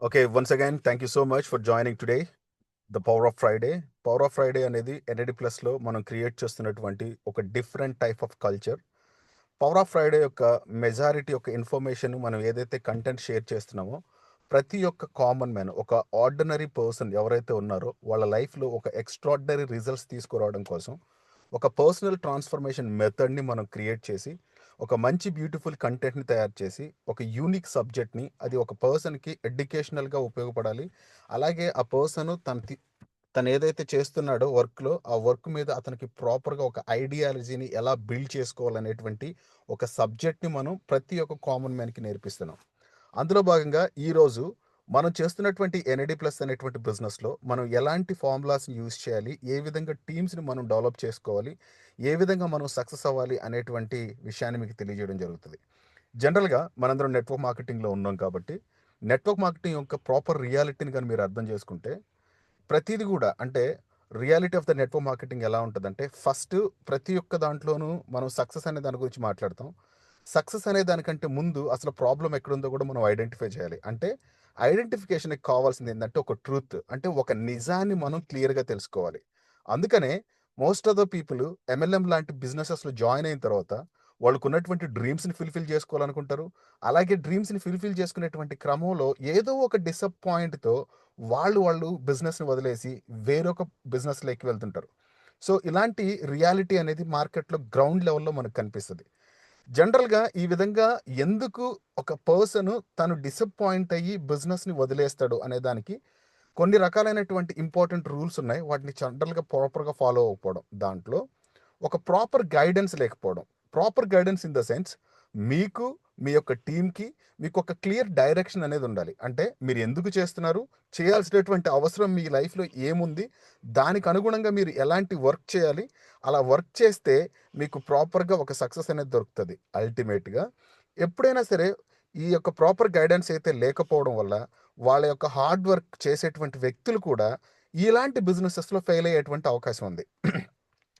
Okay, once again, thank you so much for joining today. The power of Friday. Power of Friday అనేది NID ప్లస్లో మనం create చేస్తున్నటువంటి ఒక different type of culture. Power of Friday యొక్క majority యొక్క information మనం ఏదైతే content share చేస్తున్నామో ప్రతి ఒక్క కామన్ మ్యాన్, ఒక ఆర్డినరీ పర్సన్ ఎవరైతే ఉన్నారో వాళ్ళ లైఫ్లో ఒక ఎక్స్ట్రాడినరీ రిజల్ట్స్ తీసుకురావడం కోసం ఒక పర్సనల్ ట్రాన్స్ఫర్మేషన్ మెథడ్ని మనం క్రియేట్ చేసి ఒక మంచి బ్యూటిఫుల్ కంటెంట్ని తయారు చేసి ఒక యూనిక్ సబ్జెక్ట్ని అది ఒక పర్సన్కి ఎడ్యుకేషనల్గా ఉపయోగపడాలి. అలాగే ఆ పర్సన్ తను ఏదైతే చేస్తున్నాడో వర్క్లో ఆ వర్క్ మీద అతనికి ప్రాపర్గా ఒక ఐడియాలజీని ఎలా బిల్డ్ చేసుకోవాలనేటువంటి ఒక సబ్జెక్ట్ని మనం ప్రతి ఒక్క కామన్ మ్యాన్కి నేర్పిస్తున్నాం. అందులో భాగంగా ఈరోజు మనం చేస్తున్నటువంటి ఎన్ఐడి ప్లస్ అనేటువంటి బిజినెస్లో మనం ఎలాంటి ఫార్ములాస్ని యూజ్ చేయాలి, ఏ విధంగా టీమ్స్ని మనం డెవలప్ చేసుకోవాలి, ఏ విధంగా మనం సక్సెస్ అవ్వాలి అనేటువంటి విషయాన్ని మీకు తెలియజేయడం జరుగుతుంది. జనరల్గా మనందరం నెట్వర్క్ మార్కెటింగ్లో ఉన్నాం కాబట్టి నెట్వర్క్ మార్కెటింగ్ యొక్క ప్రాపర్ రియాలిటీని కానీ మీరు అర్థం చేసుకుంటే ప్రతిది కూడా అంటే reality of the network marketing ఎలా ఉంటుందంటే ఫస్ట్ ప్రతి ఒక్క దాంట్లోనూ మనం సక్సెస్ అనే దాని గురించి మాట్లాడతాం. సక్సెస్ అనే దానికంటే ముందు అసలు ప్రాబ్లం ఎక్కడుందో కూడా మనం ఐడెంటిఫై చేయాలి. అంటే ఐడెంటిఫికేషన్కి కావాల్సింది ఏంటంటే ఒక ట్రూత్, అంటే ఒక నిజాన్ని మనం క్లియర్గా తెలుసుకోవాలి. అందుకనే most of the people MLM లాంటి బిజినెసెస్లో జాయిన్ అయిన తర్వాత వాళ్ళకు ఉన్నటువంటి డ్రీమ్స్ని ఫుల్ఫిల్ చేసుకోవాలనుకుంటారు. అలాగే డ్రీమ్స్ని ఫుల్ఫిల్ చేసుకునేటువంటి క్రమంలో ఏదో ఒక డిసప్పాయింట్తో వాళ్ళు బిజినెస్ని వదిలేసి వేరొక బిజినెస్లోకి వెళ్తుంటారు. సో ఇలాంటి రియాలిటీ అనేది మార్కెట్లో గ్రౌండ్ లెవెల్లో మనకు కనిపిస్తుంది. జనరల్గా ఈ విధంగా ఎందుకు ఒక పర్సన్ తను డిసప్పాయింట్ అయ్యి బిజినెస్ని వదిలేస్తాడు అనే దానికి కొన్ని రకాలైనటువంటి ఇంపార్టెంట్ రూల్స్ ఉన్నాయి. వాటిని జనరల్గా ప్రాపర్గా ఫాలో అవ్వకపోవడం, దాంట్లో ఒక ప్రాపర్ గైడెన్స్ లేకపోవడం. Proper guidance in the sense మీకు, మీ యొక్క టీమ్కి మీకు ఒక క్లియర్ డైరెక్షన్ అనేది ఉండాలి. అంటే మీరు ఎందుకు చేస్తున్నారు, చేయాల్సినటువంటి అవసరం మీ లైఫ్లో ఏముంది, దానికి అనుగుణంగా మీరు ఎలాంటి వర్క్ చేయాలి, అలా వర్క్ చేస్తే మీకు ప్రాపర్గా ఒక సక్సెస్ అనేది దొరుకుతుంది. అల్టిమేట్గా ఎప్పుడైనా సరే ఈ యొక్క ప్రాపర్ గైడెన్స్ అయితే లేకపోవడం వల్ల వాళ్ళ యొక్క హార్డ్ వర్క్ చేసేటువంటి వ్యక్తులు కూడా ఇలాంటి బిజినెసెస్లో ఫెయిల్ అయ్యేటువంటి అవకాశం ఉంది.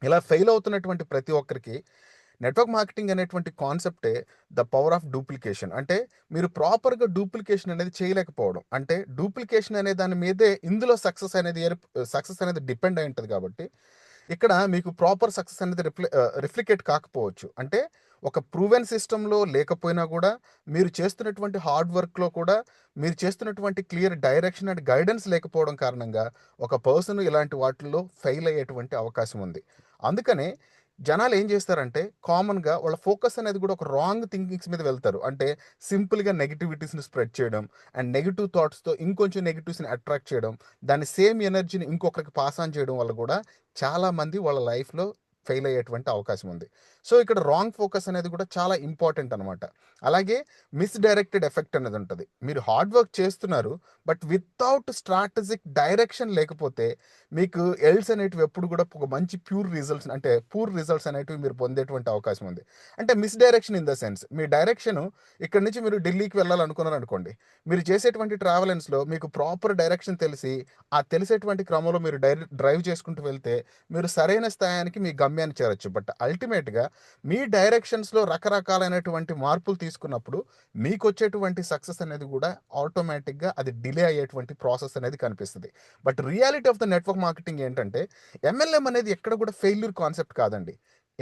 ఇలా ఫెయిల్ అవుతున్నటువంటి ప్రతి ఒక్కరికి నెట్వర్క్ మార్కెటింగ్ అనేటువంటి కాన్సెప్టే ద పవర్ ఆఫ్ డూప్లికేషన్. అంటే మీరు ప్రాపర్గా డూప్లికేషన్ అనేది చేయలేకపోవడం, అంటే డూప్లికేషన్ అనే దాని మీదే ఇందులో సక్సెస్ అనేది డిపెండ్ అయి ఉంటుంది. కాబట్టి ఇక్కడ మీకు ప్రాపర్ సక్సెస్ అనేది రిఫ్లికేట్ కాకపోవచ్చు. అంటే ఒక ప్రూవెన్ సిస్టంలో లేకపోయినా కూడా మీరు చేస్తున్నటువంటి హార్డ్ వర్క్లో కూడా మీరు చేస్తున్నటువంటి క్లియర్ డైరెక్షన్ అండ్ గైడెన్స్ లేకపోవడం కారణంగా ఒక పర్సన్ ఇలాంటి వాటిల్లో ఫెయిల్ అయ్యేటువంటి అవకాశం ఉంది. అందుకనే జనాలు ఏం చేస్తారంటే కామన్గా వాళ్ళ ఫోకస్ అనేది కూడా ఒక రాంగ్ థింకింగ్స్ మీద వెళ్తారు. అంటే సింపుల్గా నెగిటివిటీస్ని స్ప్రెడ్ చేయడం అండ్ నెగిటివ్ థాట్స్తో ఇంకొంచెం నెగిటివ్స్ని అట్రాక్ట్ చేయడం, దాని సేమ్ ఎనర్జీని ఇంకొకరికి పాస్ ఆన్ చేయడం వల్ల కూడా చాలామంది వాళ్ళ లైఫ్లో ఫెయిల్ అయ్యేటువంటి అవకాశం ఉంది. సో ఇక్కడ రాంగ్ ఫోకస్ అనేది కూడా చాలా ఇంపార్టెంట్ అనమాట. అలాగే మిస్డైరెక్టెడ్ ఎఫెక్ట్ అనేది ఉంటుంది. మీరు హార్డ్ వర్క్ చేస్తున్నారు, బట్ వితౌట్ స్ట్రాటజిక్ డైరెక్షన్ లేకపోతే మీకు ఎల్స్ అనేటివి ఎప్పుడు కూడా ఒక మంచి పూర్ రిజల్ట్స్ అనేటివి మీరు పొందేటువంటి అవకాశం ఉంది. అంటే misdirection in the sense me direction ఇక్కడ నుంచి మీరు ఢిల్లీకి వెళ్ళాలనుకున్నారు అనుకోండి, మీరు చేసేటువంటి ట్రావెలెన్స్లో మీకు ప్రాపర్ డైరెక్షన్ తెలిసి ఆ తెలిసేటువంటి క్రమంలో మీరు డ్రైవ్ చేసుకుంటూ వెళ్తే మీరు సరైన స్థాయికి మీ గమ్యాన్ని చేరొచ్చు. బట్ అల్టిమేట్గా మీ డైరెక్షన్స్లో రకరకాలైనటువంటి మార్పులు తీసుకున్నప్పుడు మీకు వచ్చేటువంటి సక్సెస్ అనేది కూడా ఆటోమేటిక్గా అది డిలే అయ్యేటువంటి ప్రాసెస్ అనేది కనిపిస్తుంది. But reality of the network marketing ఏంటంటే ఎంఎల్ఎం అనేది ఎక్కడ కూడా ఫెయిల్యూర్ కాన్సెప్ట్ కాదండి.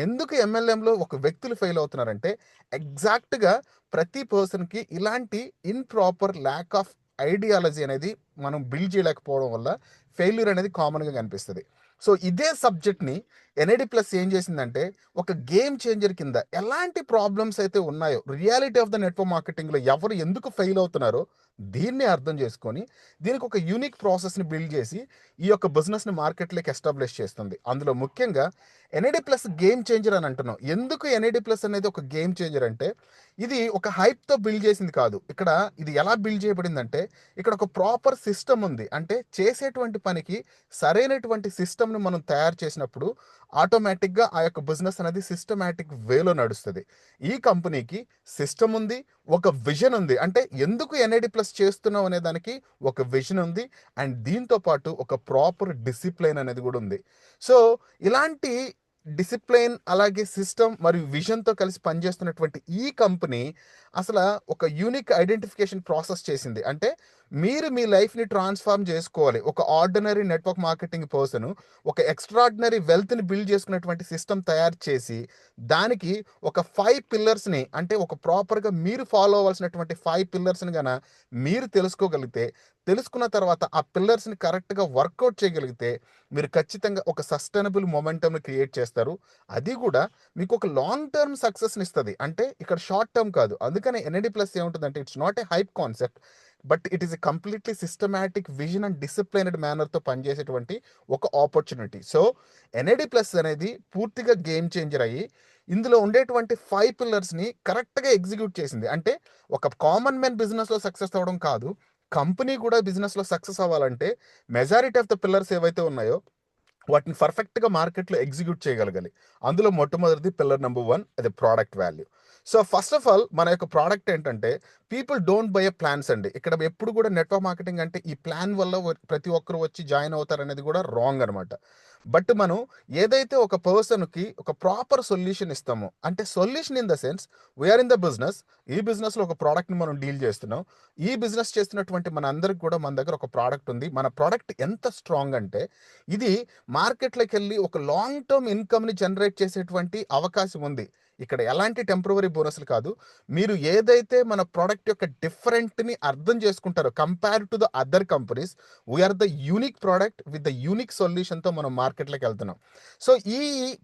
ఎందుకు ఎంఎల్ఎంలో ఒక వ్యక్తులు ఫెయిల్ అవుతున్నారంటే ఎగ్జాక్ట్గా ప్రతి పర్సన్కి ఇలాంటి ఇన్ప్రాపర్ ల్యాక్ ఆఫ్ ఐడియాలజీ అనేది మనం బిల్డ్ చేయలేకపోవడం వల్ల ఫెయిల్యూర్ అనేది కామన్గా కనిపిస్తుంది. సో ఇదే సబ్జెక్ట్ని ఎన్ఐడి ప్లస్ ఏం చేసిందంటే ఒక గేమ్ చేంజర్ కింద ఎలాంటి ప్రాబ్లమ్స్ అయితే ఉన్నాయో రియాలిటీ ఆఫ్ ద నెట్వర్క్ మార్కెటింగ్లో ఎవరు ఎందుకు ఫెయిల్ అవుతున్నారో దీన్ని అర్థం చేసుకొని దీనికి ఒక యూనిక్ ప్రాసెస్ని బిల్డ్ చేసి ఈ యొక్క బిజినెస్ని మార్కెట్లోకి ఎస్టాబ్లిష్ చేస్తుంది. అందులో ముఖ్యంగా ఎన్ఐడి ప్లస్ గేమ్ చేంజర్ అని అంటున్నాం. ఎందుకు ఎన్ఐడి ప్లస్ అనేది ఒక గేమ్ చేంజర్ అంటే ఇది ఒక హైప్తో బిల్డ్ చేసింది కాదు. ఇక్కడ ఇది ఎలా బిల్డ్ చేయబడిందంటే ఇక్కడ ఒక ప్రాపర్ సిస్టమ్ ఉంది. అంటే చేసేటువంటి పనికి సరైనటువంటి సిస్టమ్ని మనం తయారు చేసినప్పుడు ఆటోమేటిక్గా ఆ యొక్క బిజినెస్ అనేది సిస్టమేటిక్ వేలో నడుస్తుంది. ఈ కంపెనీకి సిస్టమ్ ఉంది, ఒక విజన్ ఉంది. అంటే ఎందుకు ఎన్ఐడి ప్లస్ చేస్తున్నాం అనే దానికి ఒక విజన్ ఉంది అండ్ దీంతో పాటు ఒక ప్రాపర్ డిసిప్లైన్ అనేది కూడా ఉంది. సో ఇలాంటి డిసిప్లైన్ అలాగే సిస్టమ్ మరియు విజన్తో కలిసి పనిచేస్తున్నటువంటి ఈ కంపెనీ అసలు ఒక యూనిక్ ఐడెంటిఫికేషన్ ప్రాసెస్ చేసింది. అంటే మీరు మీ లైఫ్ని ట్రాన్స్ఫార్మ్ చేసుకోవాలి. ఒక ఆర్డినరీ నెట్వర్క్ మార్కెటింగ్ పర్సన్ ఒక ఎక్స్ట్రాడినరీ వెల్త్ని బిల్డ్ చేసుకున్నటువంటి సిస్టమ్ తయారు చేసి దానికి ఒక 5 పిల్లర్స్ని, అంటే ఒక ప్రాపర్గా మీరు ఫాలో అవ్వాల్సినటువంటి 5 పిల్లర్స్ని గన మీరు తెలుసుకోగలిగితే, తెలుసుకున్న తర్వాత ఆ పిల్లర్స్ని కరెక్ట్గా వర్కౌట్ చేయగలిగితే మీరు ఖచ్చితంగా ఒక సస్టైనబుల్ మొమెంటమ్ని క్రియేట్ చేస్తారు. అది కూడా మీకు ఒక లాంగ్ టర్మ్ సక్సెస్ని ఇస్తుంది, అంటే ఇక్కడ షార్ట్ టర్మ్ కాదు. అందుకని ఎన్ఐడి ప్లస్ ఏముంటుందంటే it's not a hype concept, but it is a completely systematic vision and disciplined మేనర్తో పనిచేసేటువంటి ఒక ఆపర్చునిటీ. సో ఎన్ఐడి ప్లస్ అనేది పూర్తిగా గేమ్ చేంజర్ అయ్యి ఇందులో ఉండేటువంటి 5 పిల్లర్స్ని కరెక్ట్గా ఎగ్జిక్యూట్ చేసింది. అంటే ఒక కామన్ మ్యాన్ బిజినెస్లో సక్సెస్ అవ్వడం కాదు, కంపెనీ కూడా బిజినెస్లో సక్సెస్ అవ్వాలంటే మెజారిటీ ఆఫ్ ద పిల్లర్స్ ఏవైతే ఉన్నాయో వాటిని పర్ఫెక్ట్గా మార్కెట్లో ఎగ్జిక్యూట్ చేయగలగాలి. అందులో మొట్టమొదటిది పిల్లర్ నెంబర్ 1, అది product value. So first of all మన యొక్క ప్రోడక్ట్ ఏంటంటే, people don't by a plans అండి. ఇక్కడ ఎప్పుడు కూడా నెట్వర్క్ మార్కెటింగ్ అంటే ఈ ప్లాన్ వల్ల ప్రతి ఒక్కరు వచ్చి జాయిన్ అవుతారు అనేది కూడా రాంగ్ అనమాట. బట్ మనం ఏదైతే ఒక పర్సన్కి ఒక ప్రాపర్ సొల్యూషన్ ఇస్తామో, అంటే solution in the sense we are in the business, ఈ బిజినెస్లో ఒక ప్రోడక్ట్ని మనం డీల్ చేస్తున్నాం. ఈ బిజినెస్ చేస్తున్నటువంటి మన అందరికి కూడా మన దగ్గర ఒక ప్రోడక్ట్ ఉంది. మన ప్రోడక్ట్ ఎంత స్ట్రాంగ్ అంటే ఇది మార్కెట్లోకి వెళ్ళి ఒక లాంగ్ టర్మ్ ఇన్కమ్ని జనరేట్ చేసేటువంటి అవకాశం ఉంది. ఇక్కడ ఎలాంటి టెంపరవరీ బోనస్లు కాదు. మీరు ఏదైతే మన ప్రోడక్ట్ యొక్క డిఫరెంట్ని అర్థం చేసుకుంటారో compare to the other companies, we are the unique product with the unique సొల్యూషన్తో మనం మార్కెట్లోకి వెళ్తున్నాం. సో ఈ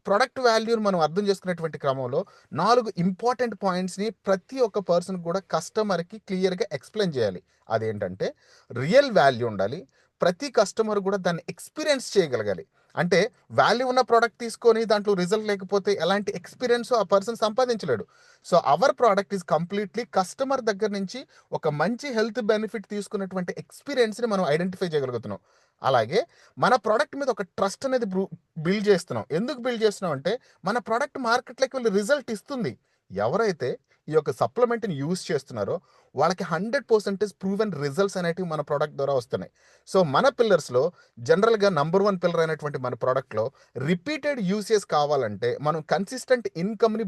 ప్రొడక్ట్ వాల్యూని మనం అర్థం చేసుకునేటువంటి క్రమంలో 4 ఇంపార్టెంట్ పాయింట్స్ని ప్రతి ఒక్క పర్సన్ కూడా కస్టమర్కి క్లియర్గా ఎక్స్ప్లెయిన్ చేయాలి. అదేంటంటే రియల్ వాల్యూ ఉండాలి, ప్రతి కస్టమర్ కూడా దాన్ని ఎక్స్పీరియన్స్ చేయగలగాలి. అంటే వాల్యూ ఉన్న ప్రోడక్ట్ తీసుకొని దాంట్లో రిజల్ట్ లేకపోతే ఎలాంటి ఎక్స్పీరియన్స్ ఆ పర్సన్ సంపాదించలేడు. So our product is completely customer దగ్గర నుంచి ఒక మంచి హెల్త్ బెనిఫిట్ తీసుకున్నటువంటి ఎక్స్పీరియన్స్ని మనం ఐడెంటిఫై చేయగలుగుతున్నాం. అలాగే మన ప్రోడక్ట్ మీద ఒక ట్రస్ట్ అనేది బిల్డ్ చేస్తున్నాం. ఎందుకు బిల్డ్ చేస్తున్నాం అంటే మన ప్రోడక్ట్ మార్కెట్లోకి వెళ్ళి రిజల్ట్ ఇస్తుంది. ఎవరైతే ఈ యొక్క సప్లిమెంట్ని యూజ్ చేస్తున్నారో వాళ్ళకి 100% ప్రూవెన్ రిజల్ట్స్ అనేటివి మన ప్రోడక్ట్ ద్వారా వస్తున్నాయి. సో మన పిల్లర్స్లో జనరల్గా నంబర్ 1 పిల్లర్ అయినటువంటి మన ప్రోడక్ట్లో రిపీటెడ్ యూసేజ్ కావాలంటే మనం కన్సిస్టెంట్ ఇన్కమ్ని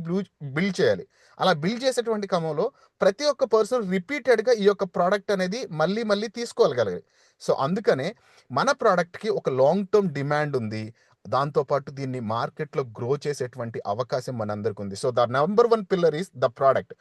బిల్డ్ చేయాలి. అలా బిల్డ్ చేసేటువంటి క్రమంలో ప్రతి ఒక్క పర్సన్ రిపీటెడ్గా ఈ యొక్క ప్రోడక్ట్ అనేది మళ్ళీ మళ్ళీ తీసుకోగలగాలి. సో అందుకనే మన ప్రోడక్ట్కి ఒక లాంగ్ టర్మ్ డిమాండ్ ఉంది. దాంతోపాటు దీన్ని మార్కెట్లో గ్రో చేసేటువంటి అవకాశం మనందరికి ఉంది. So the number 1 pillar is the product.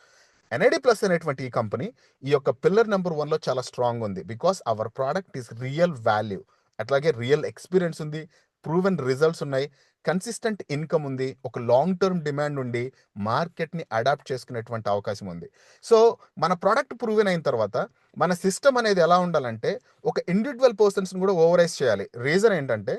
NID plus అనేటువంటి ఈ కంపెనీ ఈ యొక్క పిల్లర్ నెంబర్ 1లో చాలా స్ట్రాంగ్ ఉంది. Because our product is real value, అట్లాగే రియల్ ఎక్స్పీరియన్స్ ఉంది, ప్రూవెన్ రిజల్ట్స్ ఉన్నాయి, కన్సిస్టెంట్ ఇన్కమ్ ఉంది, ఒక లాంగ్ టర్మ్ డిమాండ్ ఉండి మార్కెట్ని అడాప్ట్ చేసుకునేటువంటి అవకాశం ఉంది. సో మన ప్రోడక్ట్ ప్రూవెన్ అయిన తర్వాత మన సిస్టమ్ అనేది ఎలా ఉండాలంటే ఒక ఇండివిజువల్ పర్సన్స్ని కూడా ఓవరైజ్ చేయాలి. రీజన్ ఏంటంటే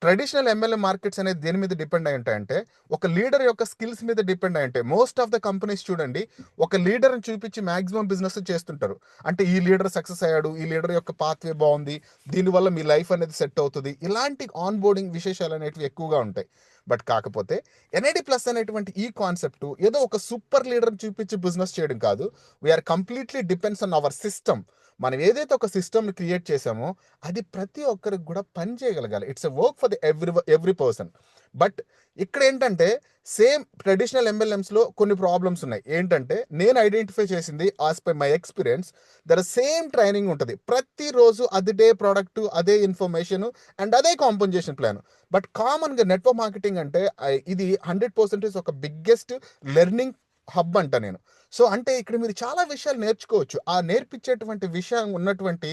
ట్రెడిషనల్ ఎంఎల్ఏ మార్కెట్స్ అనేది దేని మీద డిపెండ్ అయి ఉంటాయంటే ఒక లీడర్ యొక్క స్కిల్స్ మీద డిపెండ్ అయి ఉంటాయి. మోస్ట్ ఆఫ్ ద కంపెనీస్ చూడండి, ఒక లీడర్ని చూపించి మాక్సిమం బిజినెస్ చేస్తుంటారు. అంటే ఈ లీడర్ సక్సెస్ అయ్యాడు, ఈ లీడర్ యొక్క పాత్వే బాగుంది, దీనివల్ల మీ లైఫ్ అనేది సెట్ అవుతుంది, ఇలాంటి ఆన్ బోర్డింగ్ విశేషాలు అనేటివి ఎక్కువగా ఉంటాయి. బట్ కాకపోతే ఎన్ఐడి ప్లస్ అనేటువంటి ఈ కాన్సెప్ట్ ఏదో ఒక సూపర్ లీడర్ని చూపించి బిజినెస్ చేయడం కాదు. We are completely depends on our system. మనం ఏదైతే ఒక సిస్టమ్ని క్రియేట్ చేసామో అది ప్రతి ఒక్కరికి కూడా పని చేయగలగాలి. It's a work for the every person. But ఇక్కడ ఏంటంటే సేమ్ ట్రెడిషనల్ ఎంఎల్ఎంస్లో కొన్ని ప్రాబ్లమ్స్ ఉన్నాయి. ఏంటంటే నేను ఐడెంటిఫై చేసింది as per my experience, there same training ఉంటుంది ప్రతిరోజు, అదే ప్రోడక్ట్, అదే ఇన్ఫర్మేషన్ అండ్ అదే కాంపెన్సేషన్ ప్లాన్. బట్ కామన్గా నెట్వర్క్ మార్కెటింగ్ అంటే ఇది 100% ఒక బిగ్గెస్ట్ లెర్నింగ్ హబ్ అంట నేను. సో అంటే ఇక్కడ మీరు చాలా విషయాలు నేర్చుకోవచ్చు. ఆ నేర్పించేటువంటి విషయం ఉన్నటువంటి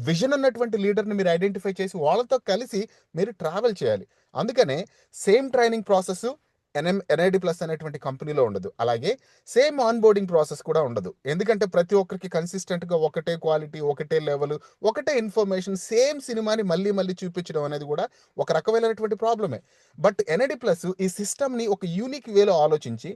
విజన్ ఉన్నటువంటి లీడర్ని మీరు ఐడెంటిఫై చేసి వాళ్ళతో కలిసి మీరు ట్రావెల్ చేయాలి. అందుకనే same training process NID plus అనేటువంటి కంపెనీలో ఉండదు. అలాగే సేమ్ ఆన్ బోర్డింగ్ ప్రాసెస్ కూడా ఉండదు. ఎందుకంటే ప్రతి ఒక్కరికి కన్సిస్టెంట్గా ఒకటే క్వాలిటీ, ఒకటే లెవెల్, ఒకటే ఇన్ఫర్మేషన్, సేమ్ సినిమాని మళ్ళీ మళ్ళీ చూపించడం అనేది కూడా ఒక రకమైనటువంటి ప్రాబ్లమే. బట్ ఎన్ఐడి ప్లస్ ఈ సిస్టమ్ని ఒక యూనిక్ వేలో ఆలోచించి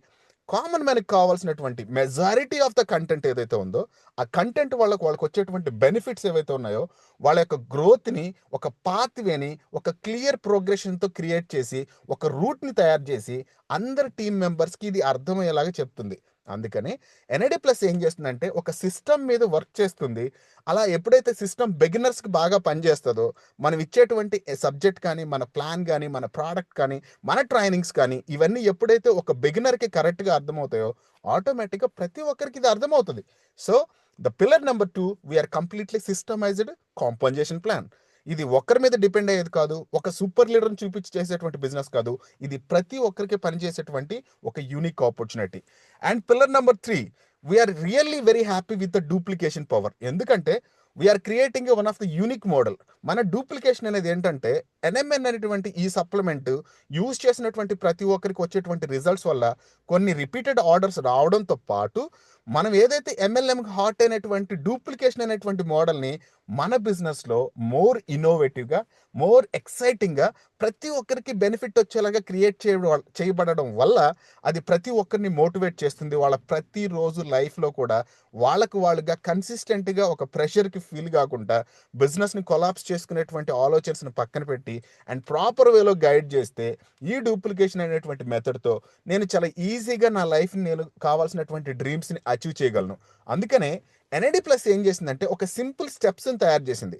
కామన్ మ్యాన్కి కావాల్సినటువంటి మెజారిటీ ఆఫ్ ద కంటెంట్ ఏదైతే ఉందో ఆ కంటెంట్ వాళ్ళకి వచ్చేటువంటి బెనిఫిట్స్ ఏవైతే ఉన్నాయో వాళ్ళ యొక్క గ్రోత్ని, ఒక పాత్వేని, ఒక క్లియర్ ప్రోగ్రెషన్తో క్రియేట్ చేసి ఒక రూట్ని తయారు చేసి అందరు టీం మెంబర్స్కి ఇది అర్థమయ్యేలాగా చెప్తుంది. అందుకని ఎన్ఐడి ప్లస్ ఏం చేస్తుందంటే ఒక సిస్టమ్ మీద వర్క్ చేస్తుంది. అలా ఎప్పుడైతే సిస్టమ్ బిగినర్స్కి బాగా పనిచేస్తుందో మనం ఇచ్చేటువంటి సబ్జెక్ట్ కానీ, మన ప్లాన్ కానీ, మన ప్రోడక్ట్ కానీ, మన ట్రైనింగ్స్ కానీ ఇవన్నీ ఎప్పుడైతే ఒక బిగినర్కి కరెక్ట్గా అర్థమవుతాయో ఆటోమేటిక్గా ప్రతి ఒక్కరికి ఇది అర్థమవుతుంది. So the pillar number 2, we are completely systemized compensation plan. ఇది ఒక్కరి మీద డిపెండ్ అయ్యేది కాదు, ఒక సూపర్ లీడర్ని చూపించి చేసేటువంటి బిజినెస్ కాదు, ఇది ప్రతి ఒక్కరికి పనిచేసేటువంటి ఒక unique opportunity. And pillar number 3, we are really very happy with the duplication power. ఎందుకంటే we are creating one of the unique model. మన డూప్లికేషన్ అనేది ఏంటంటే ఎన్ఎంఎన్ అనేటువంటి ఈ సప్లిమెంట్ యూజ్ చేసినటువంటి ప్రతి ఒక్కరికి వచ్చేటువంటి రిజల్ట్స్ వల్ల కొన్ని రిపీటెడ్ ఆర్డర్స్ రావడంతో పాటు మనం ఏదైతే ఎంఎల్ఎం హార్ట్ అయినటువంటి డూప్లికేషన్ అనేటువంటి మోడల్ని మన బిజినెస్లో మోర్ ఇన్నోవేటివ్గా, మోర్ ఎక్సైటింగ్గా, ప్రతి ఒక్కరికి బెనిఫిట్ వచ్చేలాగా క్రియేట్ చేయబడడం వల్ల అది ప్రతి ఒక్కరిని మోటివేట్ చేస్తుంది. వాళ్ళ ప్రతిరోజు లైఫ్లో కూడా వాళ్ళుగా కన్సిస్టెంట్గా ఒక ప్రెషర్కి ఫీల్ కాకుండా బిజినెస్ని కొలాప్స్ చేసుకునేటువంటి ఆలోచనస్ని పక్కన పెట్టి అండ్ ప్రాపర్ వేలో గైడ్ చేస్తే ఈ డూప్లికేషన్ అనేటువంటి మెథడ్తో నేను చాలా ఈజీగా నా లైఫ్ని నేను కావాల్సినటువంటి డ్రీమ్స్ని అచీవ్ చేయగలను. అందుకనే ఎన్ఐడి ప్లస్ ఏం చేసిందంటే ఒక సింపుల్ స్టెప్స్ని తయారు చేసింది.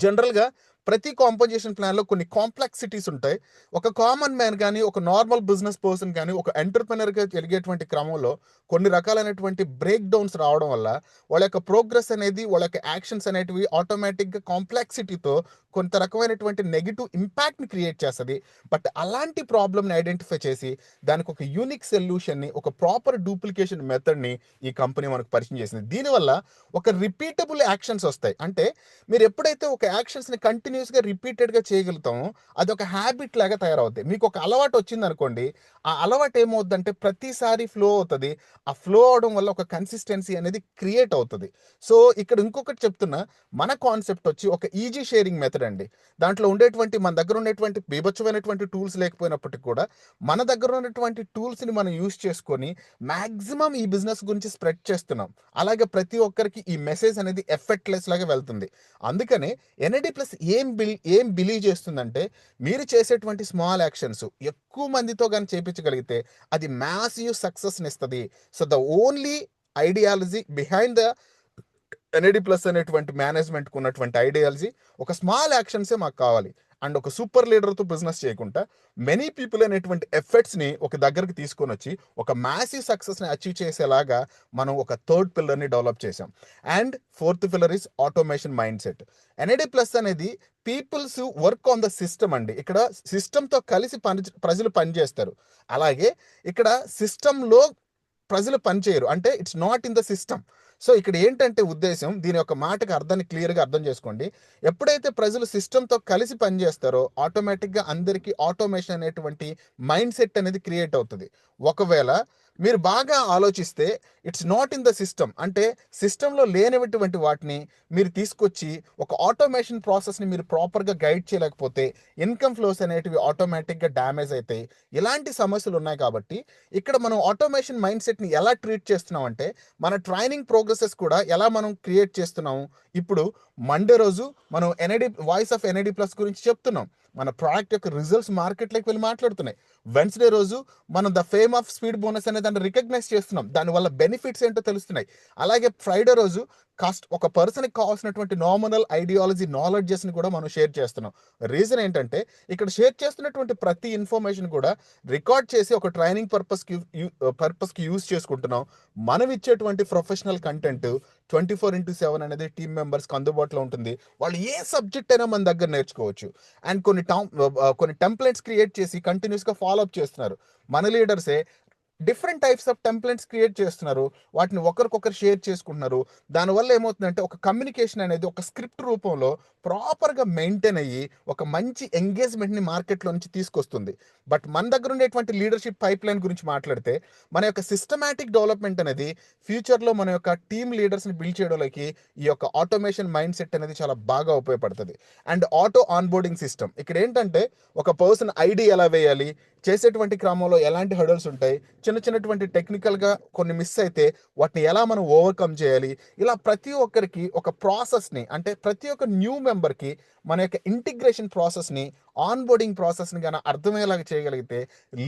జనరల్గా ప్రతి కాంపోజిషన్ ప్లాన్లో కొన్ని కాంప్లెక్సిటీస్ ఉంటాయి. ఒక కామన్ మ్యాన్ కానీ, ఒక నార్మల్ బిజినెస్ పర్సన్ కానీ, ఒక ఎంటర్ప్రెనర్గా జరిగేటువంటి క్రమంలో కొన్ని రకాలైనటువంటి బ్రేక్ డౌన్స్ రావడం వల్ల వాళ్ళ యొక్క ప్రోగ్రెస్ అనేది, వాళ్ళ యొక్క యాక్షన్స్ అనేటివి ఆటోమేటిక్గా కాంప్లెక్సిటీతో కొంత రకమైనటువంటి నెగిటివ్ ఇంపాక్ట్ని క్రియేట్ చేస్తుంది. బట్ అలాంటి ప్రాబ్లమ్ని ఐడెంటిఫై చేసి దానికి ఒక యూనిక్ సొల్యూషన్ని, ఒక ప్రాపర్ డూప్లికేషన్ మెథడ్ని ఈ కంపెనీ మనకు పరిచయం చేసింది. దీనివల్ల ఒక రిపీటబుల్ యాక్షన్స్ వస్తాయి. అంటే మీరు ఎప్పుడైతే ఒక యాక్షన్స్ని కంటిన్యూస్గా రిపీటెడ్గా చేయగలుగుతామో అది ఒక హ్యాబిట్ లాగా తయారవుతాయి. మీకు ఒక అలవాటు వచ్చింది అనుకోండి, ఆ అలవాటు ఏమవుతుందంటే ప్రతిసారి ఫ్లో అవుతుంది. ఆ ఫ్లో అవడం వల్ల ఒక కన్సిస్టెన్సీ అనేది క్రియేట్ అవుతుంది. సో ఇక్కడ ఇంకొకటి చెప్తున్నా, మన కాన్సెప్ట్ వచ్చి ఒక ఈజీ షేరింగ్ మెథడ్ అండి. దాంట్లో ఉండేటువంటి మన దగ్గర ఉండేటువంటి బీభత్సమైనటువంటి టూల్స్ లేకపోయినప్పటికీ కూడా మన దగ్గర ఉన్నటువంటి టూల్స్ని మనం యూజ్ చేసుకొని మ్యాక్సిమం ఈ బిజినెస్ గురించి స్ప్రెడ్ చేస్తున్నాం. అలాగే ప్రతి ఒక్కరికి ఈ మెసేజ్ అనేది ఎఫెక్ట్లెస్ లాగా వెళ్తుంది. అందుకనే ఎన్ఐడి ప్లస్ ఏం బిలీవ్ చేస్తుందంటే మీరు చేసేటువంటి స్మాల్ యాక్షన్స్ ఎక్కువ మందితో కానీ చేయించగలిగితే అది మ్యాసివ్ సక్సెస్ని ఇస్తుంది. So the only ideology behind the NID plus అనేటువంటి మేనేజ్మెంట్కి ఉన్నటువంటి ఐడియాలజీ ఒక స్మాల్ యాక్షన్సే మాకు కావాలి. అండ్ ఒక సూపర్ లీడర్తో బిజినెస్ చేయకుండా మెనీ పీపుల్ అనేటువంటి ఎఫర్ట్స్ని ఒక దగ్గరికి తీసుకొని వచ్చి ఒక మ్యాసివ్ సక్సెస్ని అచీవ్ చేసేలాగా మనం ఒక థర్డ్ పిల్లర్ని డెవలప్ చేసాం. And fourth pillar is automation mindset. NID plus అనేది peoples work on the system అండి. ఇక్కడ సిస్టమ్తో కలిసి ప్రజలు పనిచేస్తారు. అలాగే ఇక్కడ సిస్టంలో ప్రజలు పనిచేయరు. అంటే it's not in the system. So ఇక్కడ ఏంటంటే ఉద్దేశం, దీని యొక్క మాటకి అర్థాన్ని క్లియర్గా అర్థం చేసుకోండి. ఎప్పుడైతే ప్రజలు సిస్టంతో కలిసి పనిచేస్తారో ఆటోమేటిక్గా అందరికీ ఆటోమేషన్ అనేటువంటి మైండ్ సెట్ అనేది క్రియేట్ అవుతుంది. ఒకవేళ మీరు బాగా ఆలోచిస్తే it's not in the system, అంటే సిస్టంలో లేనటువంటి వాటిని మీరు తీసుకొచ్చి ఒక ఆటోమేషన్ ప్రాసెస్ని మీరు ప్రాపర్గా గైడ్ చేయలేకపోతే ఇన్కమ్ ఫ్లోస్ అనేటివి ఆటోమేటిక్గా డ్యామేజ్ అవుతాయి. ఇలాంటి సమస్యలు ఉన్నాయి. కాబట్టి ఇక్కడ మనం ఆటోమేషన్ మైండ్ సెట్ని ఎలా ట్రీట్ చేస్తున్నాం అంటే మన ట్రైనింగ్ ప్రోగ్రెసెస్ కూడా ఎలా మనం క్రియేట్ చేస్తున్నాము. ఇప్పుడు మండే రోజు మనం వాయిస్ ఆఫ్ ఎన్ఐడి ప్లస్ గురించి చెప్తున్నాం. మన ప్రోడక్ట్ యొక్క రిజల్ట్స్ మార్కెట్లోకి వెళ్ళి మాట్లాడుతున్నాయి. వెన్స్డే రోజు మనం the fame of speed bonus అనే దాన్ని రికగ్నైజ్ చేస్తున్నాం. దానివల్ల బెనిఫిట్స్ ఏంటో తెలుస్తున్నాయి. అలాగే ఫ్రైడే రోజు ఒక పర్సన్కి కావాల్సినటువంటి నామినల్ ఐడియాలజీ నాలెడ్జెస్ని కూడా మనం షేర్ చేస్తున్నాం. రీజన్ ఏంటంటే ఇక్కడ షేర్ చేస్తున్నటువంటి ప్రతి ఇన్ఫర్మేషన్ కూడా రికార్డ్ చేసి ఒక ట్రైనింగ్ పర్పస్కి యూజ్ చేసుకుంటున్నాం. మనం ఇచ్చేటువంటి ప్రొఫెషనల్ కంటెంట్ 24/7 అనేది టీమ్ మెంబర్స్కి అందుబాటులో ఉంటుంది. వాళ్ళు ఏ సబ్జెక్ట్ అయినా మన దగ్గర నేర్చుకోవచ్చు. అండ్ కొన్ని టెంప్లెట్స్ క్రియేట్ చేసి కంటిన్యూస్గా ఫాలో అప్ చేస్తున్నారు. మన లీడర్సే different types of templates create చేస్తున్నారు. వాటిని ఒకరికొకరు షేర్ చేసుకుంటున్నారు. దానివల్ల ఏమవుతుందంటే ఒక కమ్యూనికేషన్ అనేది ఒక స్క్రిప్ట్ రూపంలో ప్రాపర్గా మెయింటైన్ అయ్యి ఒక మంచి ఎంగేజ్మెంట్ని మార్కెట్లో నుంచి తీసుకొస్తుంది. బట్ మన దగ్గర ఉండేటువంటి లీడర్షిప్ పైప్ లైన్ గురించి మాట్లాడితే మన యొక్క సిస్టమాటిక్ డెవలప్మెంట్ అనేది ఫ్యూచర్లో మన యొక్క టీమ్ లీడర్స్ని బిల్డ్ చేయడానికి ఈ యొక్క ఆటోమేషన్ మైండ్ సెట్ అనేది చాలా బాగా ఉపయోగపడుతుంది. అండ్ ఆటో ఆన్బోర్డింగ్ సిస్టమ్, ఇక్కడ ఏంటంటే ఒక పర్సన్ ఐడి ఎలా వేయాలి, చేసేటువంటి క్రమంలో ఎలాంటి హర్డల్స్ ఉంటాయి, చిన్నటువంటి టెక్నికల్గా కొన్ని మిస్ అయితే వాటిని ఎలా మనం ఓవర్కమ్ చేయాలి, ఇలా ప్రతి ఒక్కరికి ఒక ప్రాసెస్ని, అంటే ప్రతి ఒక్క న్యూ మెంబర్కి మన యొక్క ఇంటిగ్రేషన్ ప్రాసెస్ని, ఆన్బోర్డింగ్ ప్రాసెస్ని కానీ అర్థమయ్యేలాగా చేయగలిగితే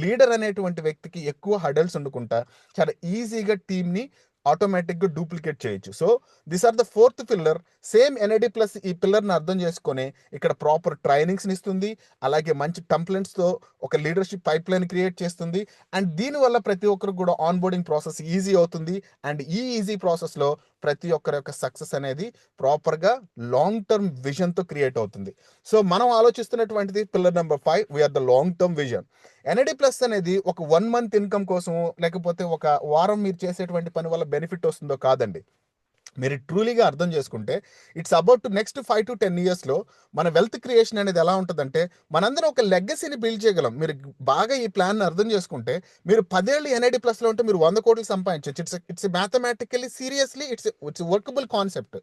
లీడర్ అనేటువంటి వ్యక్తికి ఎక్కువ హర్డల్స్ ఉండకుండా చాలా ఈజీగా టీమ్ని ఆటోమేటిక్గా డూప్లికేట్ చేయొచ్చు. So this are the fourth pillar. Same NID plus ఈ పిల్లర్ని అర్థం చేసుకొని ఇక్కడ ప్రాపర్ ట్రైనింగ్స్ని ఇస్తుంది. అలాగే మంచి టెంప్లెట్స్తో ఒక లీడర్షిప్ పైప్ లైన్ క్రియేట్ చేస్తుంది. అండ్ దీనివల్ల ప్రతి ఒక్కరికి కూడా ఆన్బోర్డింగ్ ప్రాసెస్ ఈజీ అవుతుంది. అండ్ ఈ ఈజీ ప్రాసెస్లో ప్రతి ఒక్కరి యొక్క సక్సెస్ అనేది ప్రాపర్గా లాంగ్ టర్మ్ విజన్తో క్రియేట్ అవుతుంది. సో మనం ఆలోచిస్తున్నటువంటిది pillar number 5, we are the long term vision. NID plus అనేది ఒక 1 month ఇన్కమ్ కోసం, లేకపోతే ఒక వారం మీరు చేసేటువంటి పని వల్ల బెనిఫిట్ వస్తుందో కాదండి. మీరు ట్రూలీగా అర్థం చేసుకుంటే ఇట్స్ అబౌట్ నెక్స్ట్ 5 to 10 yearsలో మన వెల్త్ క్రియేషన్ అనేది ఎలా ఉంటుందంటే, మనందరం ఒక లెగసీని బిల్డ్ చేయగలం. మీరు బాగా ఈ ప్లాన్ అర్థం చేసుకుంటే, మీరు 10 ఏళ్ళు ఎన్ఐడి ప్లస్లో ఉంటే మీరు 100 కోట్లు సంపాదించవచ్చు. It's mathematically seriously it's workable concept.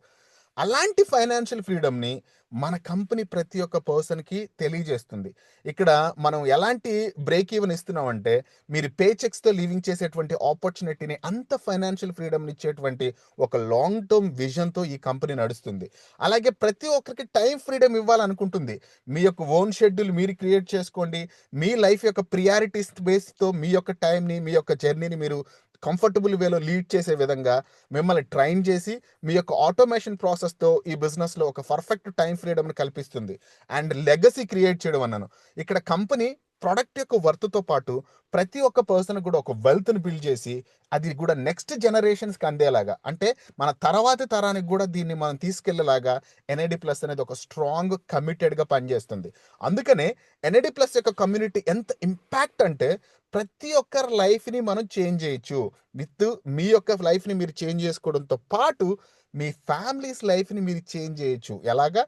అలాంటి ఫైనాన్షియల్ ఫ్రీడమ్ని మన కంపెనీ ప్రతి ఒక్క పర్సన్కి తెలియజేస్తుంది. ఇక్కడ మనం ఎలాంటి బ్రేక్ ఈవెన్ ఇస్తున్నామంటే, మీరు పే చెక్స్తో లివింగ్ చేసేటువంటి ఆపర్చునిటీని, అంత ఫైనాన్షియల్ ఫ్రీడమ్ని ఇచ్చేటువంటి ఒక లాంగ్ టర్మ్ విజన్తో ఈ కంపెనీ నడుస్తుంది. అలాగే ప్రతి ఒక్కరికి టైం ఫ్రీడమ్ ఇవ్వాలనుకుంటుంది. మీ యొక్క ఓన్ షెడ్యూల్ మీరు క్రియేట్ చేసుకోండి. మీ లైఫ్ యొక్క ప్రియారిటీస్ బేస్తో మీ యొక్క టైంని, మీ యొక్క జర్నీని మీరు కంఫర్టబుల్ వేలో లీడ్ చేసే విధంగా మిమ్మల్ని ట్రైన్ చేసి, మీ యొక్క ఆటోమేషన్ ప్రాసెస్తో ఈ బిజినెస్లో ఒక పర్ఫెక్ట్ టైం ఫ్రీడమ్ని కల్పిస్తుంది. అండ్ లెగసీ క్రియేట్ చేయడం అన్నాను. ఇక్కడ కంపెనీ ప్రొడక్ట్ యొక్క వర్త్తో పాటు ప్రతి ఒక్క పర్సన్ కూడా ఒక వెల్త్ని బిల్డ్ చేసి, అది కూడా నెక్స్ట్ జనరేషన్స్కి అందేలాగా, అంటే మన తర్వాతి తరానికి కూడా దీన్ని మనం తీసుకెళ్లేలాగా ఎన్ఐడి ప్లస్ అనేది ఒక స్ట్రాంగ్ కమిటెడ్గా పనిచేస్తుంది. అందుకనే ఎన్ఐడి ప్లస్ యొక్క కమ్యూనిటీ ఎంత ఇంపాక్ట్ అంటే, ప్రతి ఒక్కరి లైఫ్ని మనం చేంజ్ చేయొచ్చు. విత్ మీ యొక్క లైఫ్ని మీరు చేంజ్ చేసుకోవడంతో పాటు మీ ఫ్యామిలీస్ లైఫ్ని మీరు చేంజ్ చేయొచ్చు. ఎలాగా?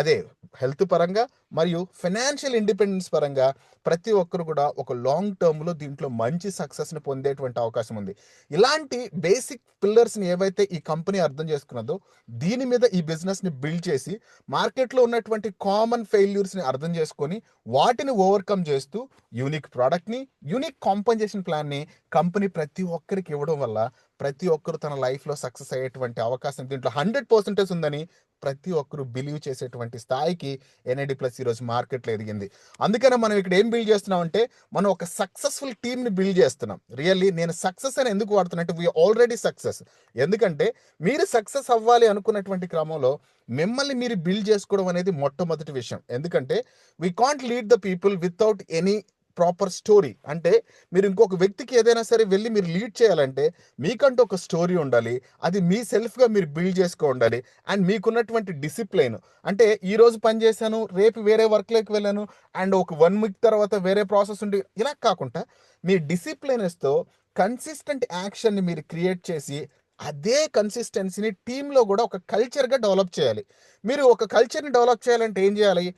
అదే హెల్త్ పరంగా మరియు ఫైనాన్షియల్ ఇండిపెండెన్స్ పరంగా ప్రతి ఒక్కరు కూడా ఒక లాంగ్ టర్మ్లో దీంట్లో మంచి సక్సెస్ని పొందేటువంటి అవకాశం ఉంది. ఇలాంటి బేసిక్ పిల్లర్స్ని ఏవైతే ఈ కంపెనీ అర్థం చేసుకున్నదో, దీని మీద ఈ బిజినెస్ని బిల్డ్ చేసి, మార్కెట్లో ఉన్నటువంటి కామన్ ఫెయిల్యూర్స్ని అర్థం చేసుకొని వాటిని ఓవర్కమ్ చేస్తూ యూనిక్ ప్రోడక్ట్ని, యూనిక్ కాంపన్సేషన్ ప్లాన్ని కంపెనీ ప్రతి ఒక్కరికి ఇవ్వడం వల్ల ప్రతి ఒక్కరు తన లైఫ్లో సక్సెస్ అయ్యేటువంటి అవకాశం దీంట్లో 100% ఉందని ప్రతి ఒక్కరు బిలీవ్ చేసేటువంటి స్థాయికి ఎన్ఐడి ప్లస్ ఈరోజు మార్కెట్లో ఎదిగింది. అందుకనే మనం ఇక్కడ ఏం బిల్డ్ చేస్తున్నాం అంటే, మనం ఒక సక్సెస్ఫుల్ టీమ్ని బిల్డ్ చేస్తున్నాం. రియల్లీ నేను సక్సెస్ అని ఎందుకు వాడుతున్నా అంటే, వీఆర్ ఆల్రెడీ సక్సెస్. ఎందుకంటే మీరు సక్సెస్ అవ్వాలి అనుకున్నటువంటి క్రమంలో మిమ్మల్ని మీరు బిల్డ్ చేసుకోవడం అనేది మొట్టమొదటి విషయం. ఎందుకంటే we can't lead the people without any proper story. అంటే మీరు ఇంకొక వ్యక్తికి ఏదైనా సరే వెళ్ళి మీరు లీడ్ చేయాలంటే మీకంటూ ఒక స్టోరీ ఉండాలి. అది మీ సెల్ఫ్గా మీరు బిల్డ్ చేసుకో ఉండాలి. అండ్ మీకున్నటువంటి డిసిప్లైన్, అంటే ఈరోజు పని చేశాను, రేపు వేరే వర్క్లోకి వెళ్ళాను, అండ్ ఒక 1 week తర్వాత వేరే ప్రాసెస్ ఉండి, ఇలా కాకుండా మీ డిసిప్లైనెస్తో కన్సిస్టెంట్ యాక్షన్ని మీరు క్రియేట్ చేసి, అదే కన్సిస్టెన్సీని టీంలో కూడా ఒక కల్చర్గా డెవలప్ చేయాలి. మీరు ఒక కల్చర్ని డెవలప్ చేయాలంటే ఏం చేయాలి?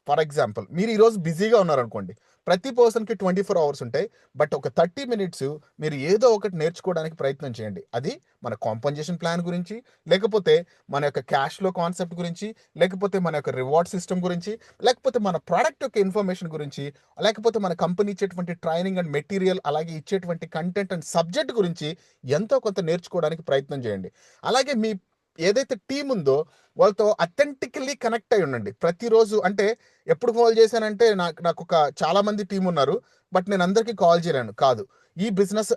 ఫర్ ఎగ్జాంపుల్, మీరు ఈరోజు బిజీగా ఉన్నారనుకోండి, ప్రతి పర్సన్కి 24 hours ఉంటాయి. బట్ ఒక 30 minutes మీరు ఏదో ఒకటి నేర్చుకోవడానికి ప్రయత్నం చేయండి. అది మన కాంపన్సేషన్ ప్లాన్ గురించి, లేకపోతే మన యొక్క క్యాష్ ఫ్లో కాన్సెప్ట్ గురించి, లేకపోతే మన యొక్క రివార్డ్ సిస్టమ్ గురించి, లేకపోతే మన ప్రోడక్ట్ యొక్క ఇన్ఫర్మేషన్ గురించి, లేకపోతే మన కంపెనీ ఇచ్చేటువంటి ట్రైనింగ్ అండ్ మెటీరియల్, అలాగే ఇచ్చేటువంటి కంటెంట్ అండ్ సబ్జెక్ట్ గురించి ఎంతో కొంత నేర్చుకోవడానికి ప్రయత్నం చేయండి. అలాగే మీ ఏదైతే టీం ఉందో వాళ్ళతో అథెంటికల్లీ కనెక్ట్ అయి ఉండండి ప్రతిరోజు. అంటే ఎప్పుడు కాల్ చేశానంటే, నాకు ఒక చాలా మంది టీం ఉన్నారు, బట్ నేను అందరికీ కాల్ చేయలేను కాదు. ఈ బిజినెస్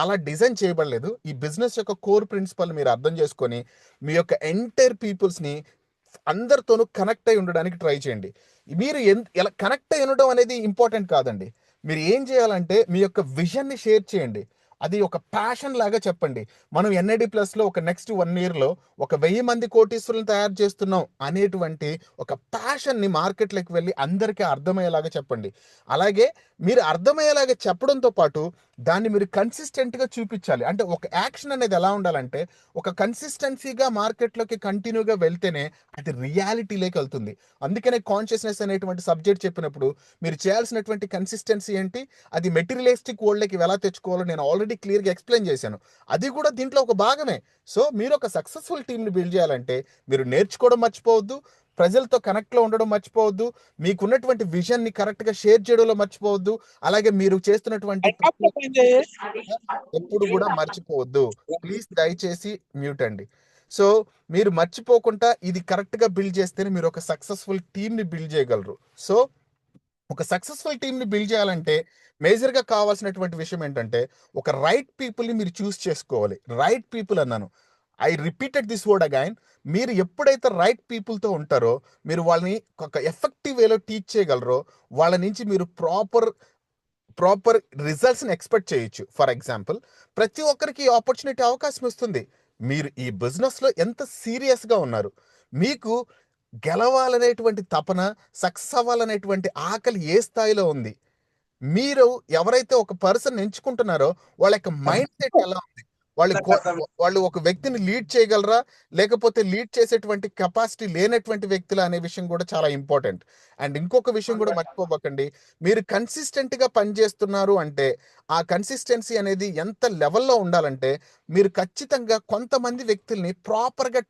అలా డిజైన్ చేయబడలేదు. ఈ బిజినెస్ యొక్క కోర్ ప్రిన్సిపల్ మీరు అర్థం చేసుకొని మీ యొక్క ఎంటైర్ పీపుల్స్ని అందరితోనూ కనెక్ట్ అయి ఉండడానికి ట్రై చేయండి. మీరు ఎలా కనెక్ట్ అయి ఉండడం అనేది ఇంపార్టెంట్ కాదండి. మీరు ఏం చేయాలంటే మీ యొక్క విజన్ని షేర్ చేయండి. అది ఒక ప్యాషన్ లాగా చెప్పండి. మనం ఎన్ఐడి ప్లస్లో ఒక నెక్స్ట్ 1 yearలో ఒక 1000 మంది కోటీశ్వరులను తయారు చేస్తున్నాం అనేటువంటి ఒక ప్యాషన్ని మార్కెట్లోకి వెళ్ళి అందరికీ అర్థమయ్యేలాగా చెప్పండి. అలాగే మీరు అర్థమయ్యేలాగా చెప్పడంతో పాటు దాన్ని మీరు కన్సిస్టెంట్గా చూపించాలి. అంటే ఒక యాక్షన్ అనేది ఎలా ఉండాలంటే, ఒక కన్సిస్టెన్సీగా మార్కెట్లోకి కంటిన్యూగా వెళ్తేనే అది రియాలిటీలోకి వెళ్తుంది. అందుకనే కాన్షియస్నెస్ అనేటువంటి సబ్జెక్ట్ చెప్పినప్పుడు మీరు చేయాల్సినటువంటి కన్సిస్టెన్సీ ఏంటి, అది మెటీరియలిస్టిక్ వరల్డ్లోకి ఎలా తెచ్చుకోవాలో నేను ఆల్రెడీ క్లియర్గా ఎక్స్ప్లెయిన్ చేశాను. అది కూడా దీంట్లో ఒక భాగమే. సో మీరు ఒక సక్సెస్ఫుల్ టీంని బిల్డ్ చేయాలంటే మీరు నేర్చుకోవడం మర్చిపోవద్దు, ప్రజలతో కనెక్ట్లో ఉండడం మర్చిపోవద్దు, మీకున్నటువంటి విజన్ని కరెక్ట్గా షేర్ చేయడంలో మర్చిపోవద్దు, అలాగే మీరు చేస్తున్నటువంటి ఎప్పుడు కూడా మర్చిపోవద్దు. ప్లీజ్ దయచేసి మ్యూట్ అండి. సో మీరు మర్చిపోకుండా ఇది కరెక్ట్గా బిల్డ్ చేస్తేనే మీరు ఒక సక్సెస్ఫుల్ టీంని బిల్డ్ చేయగలరు. సో ఒక సక్సెస్ఫుల్ టీంని బిల్డ్ చేయాలంటే మేజర్గా కావాల్సినటువంటి విషయం ఏంటంటే, ఒక రైట్ పీపుల్ని మీరు చూస్ చేసుకోవాలి. రైట్ పీపుల్ అన్నాను, I repeated this word again. మీరు ఎప్పుడైతే రైట్ పీపుల్తో ఉంటారో, మీరు వాళ్ళని ఒక ఎఫెక్టివ్ వేలో టీచ్ చేయగలరో, వాళ్ళ నుంచి మీరు ప్రాపర్ రిజల్ట్స్ని ఎక్స్పెక్ట్ చేయొచ్చు. ఫర్ ఎగ్జాంపుల్, ప్రతి ఒక్కరికి ఆపర్చునిటీ అవకాశం ఇస్తుంది. మీరు ఈ బిజినెస్లో ఎంత సీరియస్గా ఉన్నారు, మీకు గెలవాలనేటువంటి తపన, సక్సెస్ అవ్వాలనేటువంటి ఆకలి ఏ స్థాయిలో ఉంది, మీరు ఎవరైతే ఒక పర్సన్ ఎంచుకుంటున్నారో వాళ్ళ యొక్క మైండ్ సెట్ ఎలా ఉంది, వాళ్ళు ఒక వ్యక్తిని లీడ్ చేయగలరా, లేకపోతే లీడ్ చేసేటువంటి కెపాసిటీ లేనటువంటి వ్యక్తులు అనే విషయం కూడా చాలా ఇంపార్టెంట్. అండ్ ఇంకొక విషయం కూడా మర్చిపోబకండి, మీరు కన్సిస్టెంట్గా పనిచేస్తున్నారు అంటే ఆ కన్సిస్టెన్సీ అనేది ఎంత లెవెల్లో ఉండాలంటే మీరు ఖచ్చితంగా కొంతమంది వ్యక్తుల్ని ప్రాపర్గా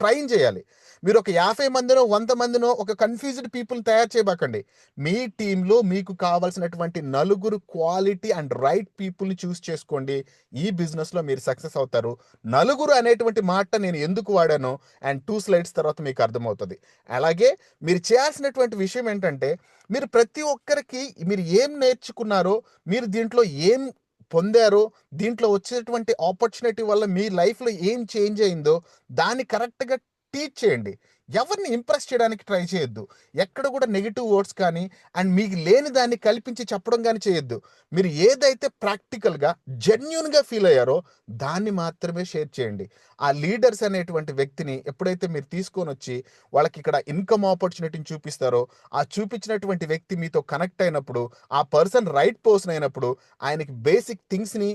ట్రైన్ చేయాలి. మీరు ఒక 50 మందినో 100 మందినో ఒక కన్ఫ్యూజ్డ్ పీపుల్ తయారు చేయబాకండి. మీ టీంలో మీకు కావాల్సినటువంటి నలుగురు క్వాలిటీ అండ్ రైట్ పీపుల్ని చూస్ చేసుకోండి. ఈ బిజినెస్లో మీరు సక్సెస్ అవుతారు. నలుగురు అనేటువంటి మాట నేను ఎందుకు వాడానో అండ్ 2 స్లైడ్స్ తర్వాత మీకు అర్థమవుతుంది. అలాగే మీరు చేయాల్సినటువంటి విషయం ఏంటంటే మీరు ప్రతి ఒక్కరికి మీరు ఏం నేర్చుకున్నారో, మీరు దీంట్లో ఏం పొందారో, దీంట్లో వచ్చేటువంటి ఆపర్చునిటీ వల్ల మీ లైఫ్లో ఏం చేంజ్ అయిందో దాన్ని కరెక్ట్గా టీచ్ చేయండి. ఎవరిని ఇంప్రెస్ చేయడానికి ట్రై చేయొద్దు. ఎక్కడ కూడా నెగిటివ్ వర్డ్స్ కానీ అండ్ మీకు లేని దాన్ని కల్పించి చెప్పడం కానీ చేయొద్దు. మీరు ఏదైతే ప్రాక్టికల్గా జెన్యున్గా ఫీల్ అయ్యారో దాన్ని మాత్రమే షేర్ చేయండి. ఆ లీడర్స్ అనేటువంటి వ్యక్తిని ఎప్పుడైతే మీరు తీసుకొని వచ్చి వాళ్ళకి ఇక్కడ ఇన్కమ్ ఆపర్చునిటీని చూపిస్తారో, ఆ చూపించినటువంటి వ్యక్తి మీతో కనెక్ట్ అయినప్పుడు, ఆ పర్సన్ రైట్ పర్సన్ అయినప్పుడు ఆయనకి బేసిక్ థింగ్స్ని,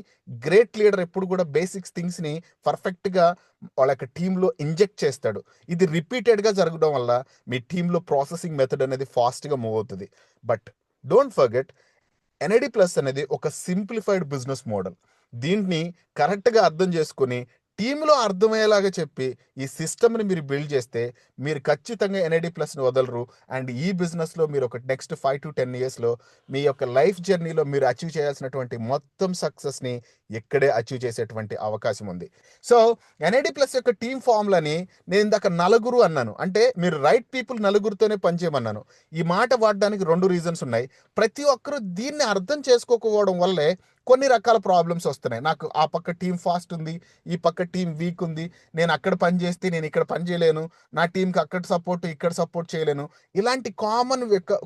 గ్రేట్ లీడర్ ఎప్పుడు కూడా బేసిక్స్ థింగ్స్ని పర్ఫెక్ట్గా వాళ్ళ యొక్క టీంలో ఇంజెక్ట్ చేస్తాడు. ఇది రిపీటెడ్గా జరగడం వల్ల మీ టీంలో ప్రాసెసింగ్ మెథడ్ అనేది ఫాస్ట్గా మూవ్ అవుతుంది. But don't forget, NID plus అనేది ఒక సింప్లిఫైడ్ బిజినెస్ మోడల్. దీన్ని కరెక్ట్గా అర్థం చేసుకుని టీంలో అర్థమయ్యేలాగా చెప్పి ఈ సిస్టమ్ని మీరు బిల్డ్ చేస్తే మీరు ఖచ్చితంగా ఎన్ఐడి ప్లస్ని వదలరు. అండ్ ఈ బిజినెస్లో మీరు ఒక నెక్స్ట్ 5 to 10 ఇయర్స్లో మీ యొక్క లైఫ్ జర్నీలో మీరు అచీవ్ చేయాల్సినటువంటి మొత్తం సక్సెస్ని ఇక్కడే అచీవ్ చేసేటువంటి అవకాశం ఉంది. సో ఎన్ఐడి ప్లస్ యొక్క టీమ్ ఫార్ములాని నేను ఇందాక నలుగురు అన్నాను, అంటే మీరు రైట్ పీపుల్ నలుగురితోనే పనిచేయమన్నాను. ఈ మాట వాడడానికి 2 రీజన్స్ ఉన్నాయి. ప్రతి ఒక్కరూ దీన్ని అర్థం చేసుకోకపోవడం వల్లే కొన్ని రకాల ప్రాబ్లమ్స్ వస్తున్నాయి. నాకు ఆ పక్క టీం ఫాస్ట్ ఉంది, ఈ పక్క టీం వీక్ ఉంది, నేను అక్కడ పని చేస్తే నేను ఇక్కడ పని చేయలేను, నా టీంకి అక్కడ సపోర్ట్ ఇక్కడ సపోర్ట్ చేయలేను, ఇలాంటి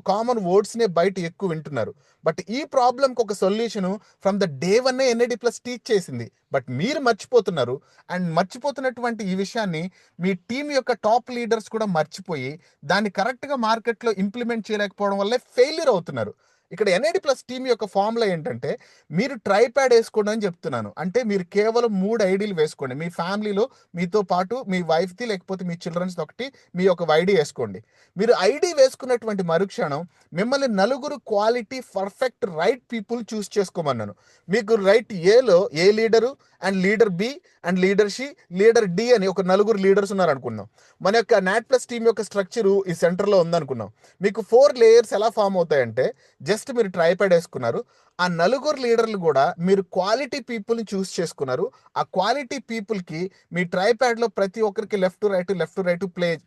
కామన్ వర్డ్స్నే బయట ఎక్కువ వింటున్నారు. బట్ ఈ ప్రాబ్లంకి ఒక సొల్యూషను ఫ్రమ్ ద డే వన్నే ఎన్ఐడి ప్లస్ టీచ్ చేసింది. బట్ మీరు మర్చిపోతున్నారు. అండ్ మర్చిపోతున్నటువంటి ఈ విషయాన్ని మీ టీం యొక్క టాప్ లీడర్స్ కూడా మర్చిపోయి దాన్ని కరెక్ట్గా మార్కెట్లో ఇంప్లిమెంట్ చేయలేకపోవడం వల్లే ఫెయిల్యూర్ అవుతున్నారు. ఇక్కడ ఎన్ఐడి ప్లస్ టీమ్ యొక్క ఫార్ములా ఏంటంటే మీరు ట్రైప్యాడ్ వేసుకోండి అని చెప్తున్నాను. అంటే మీరు కేవలం 3 ఐడీలు వేసుకోండి. మీ ఫ్యామిలీలో మీతో పాటు మీ వైఫ్ది లేకపోతే మీ చిల్డ్రన్స్ ఒకటి మీ యొక్క ఐడి వేసుకోండి. మీరు ఐడి వేసుకున్నటువంటి మరుక్షణం మిమ్మల్ని నలుగురు quality perfect right people choose చేసుకోమన్నాను. మీకు రైట్ ఏలో A leader and leader B and leader C, leader D అని ఒక నలుగురు లీడర్స్ ఉన్నారు అనుకున్నాం. మన యొక్క నాట్ ప్లస్ టీం యొక్క స్ట్రక్చరు ఈ సెంటర్లో ఉందనుకున్నాం. మీకు 4 లేయర్స్ ఎలా ఫామ్ అవుతాయంటే జస్ట్ మీరు ట్రైప్యాడ్ వేసుకున్నారు. ఆ నలుగురు లీడర్లు కూడా మీరు క్వాలిటీ పీపుల్ని చూస్ చేసుకున్నారు. ఆ క్వాలిటీ పీపుల్కి మీ ట్రైప్యాడ్లో ప్రతి ఒక్కరికి లెఫ్ట్ టు రైట్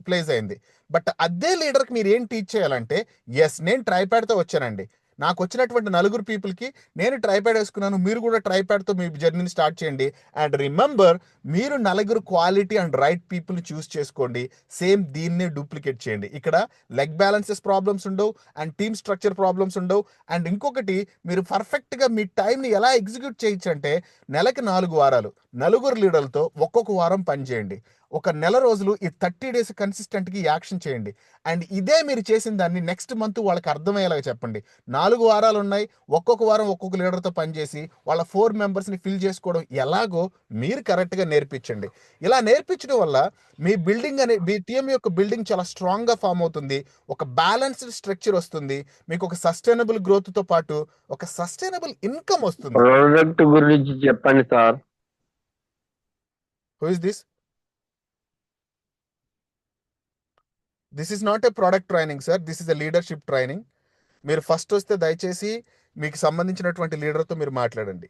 ప్లేస్ అయింది. బట్ అదే లీడర్కి మీరు ఏం టీచ్ చేయాలంటే, ఎస్ నేను ట్రైప్యాడ్తో వచ్చానండి, నాకు వచ్చినటువంటి నలుగురు పీపుల్కి నేను ట్రైప్యాడ్ వేసుకున్నాను, మీరు కూడా ట్రైప్యాడ్తో మీ జర్నీని స్టార్ట్ చేయండి. అండ్ రిమెంబర్, మీరు నలుగురు క్వాలిటీ అండ్ రైట్ పీపుల్ని చూస్ చేసుకోండి. సేమ్ దీన్నే డూప్లికేట్ చేయండి. ఇక్కడ లెగ్ బ్యాలెన్సెస్ ప్రాబ్లమ్స్ ఉండవు అండ్ టీమ్ స్ట్రక్చర్ ప్రాబ్లమ్స్ ఉండవు. అండ్ ఇంకొకటి, మీరు పర్ఫెక్ట్గా మీ టైంని ఎలా ఎగ్జిక్యూట్ చేయొచ్చు అంటే నెలకి 4 వారాలు నలుగురు లీడర్లతో ఒక్కొక్క వారం పనిచేయండి. ఒక నెల రోజులు ఈ 30 days కన్సిస్టెంట్గా యాక్షన్ చేయండి. అండ్ ఇదే మీరు చేసిన దాన్ని నెక్స్ట్ మంత్ వాళ్ళకి అర్థమయ్యేలాగా చెప్పండి. 4 వారాలు ఉన్నాయి, ఒక్కొక్క వారం ఒక్కొక్క లీడర్తో పనిచేసి వాళ్ళ 4 మెంబర్స్ని ఫిల్ చేసుకోవడం ఎలాగో మీరు కరెక్ట్గా నేర్పించండి. ఇలా నేర్పించడం వల్ల మీ బిల్డింగ్ మీ టీం యొక్క బిల్డింగ్ చాలా స్ట్రాంగ్గా ఫామ్ అవుతుంది. ఒక బ్యాలెన్స్డ్ స్ట్రక్చర్ వస్తుంది. మీకు ఒక సస్టైనబుల్ గ్రోత్తో పాటు ఒక సస్టైనబుల్ ఇన్కమ్ వస్తుంది. ప్రోడక్ట్ గురించి చెప్పండి sir. Who is this? This is not a product training sir, this is a leadership training. మీరు ఫస్ట్ వస్తే దయచేసి మీకు సంబంధించినటువంటి లీడర్తో మీరు మాట్లాడండి.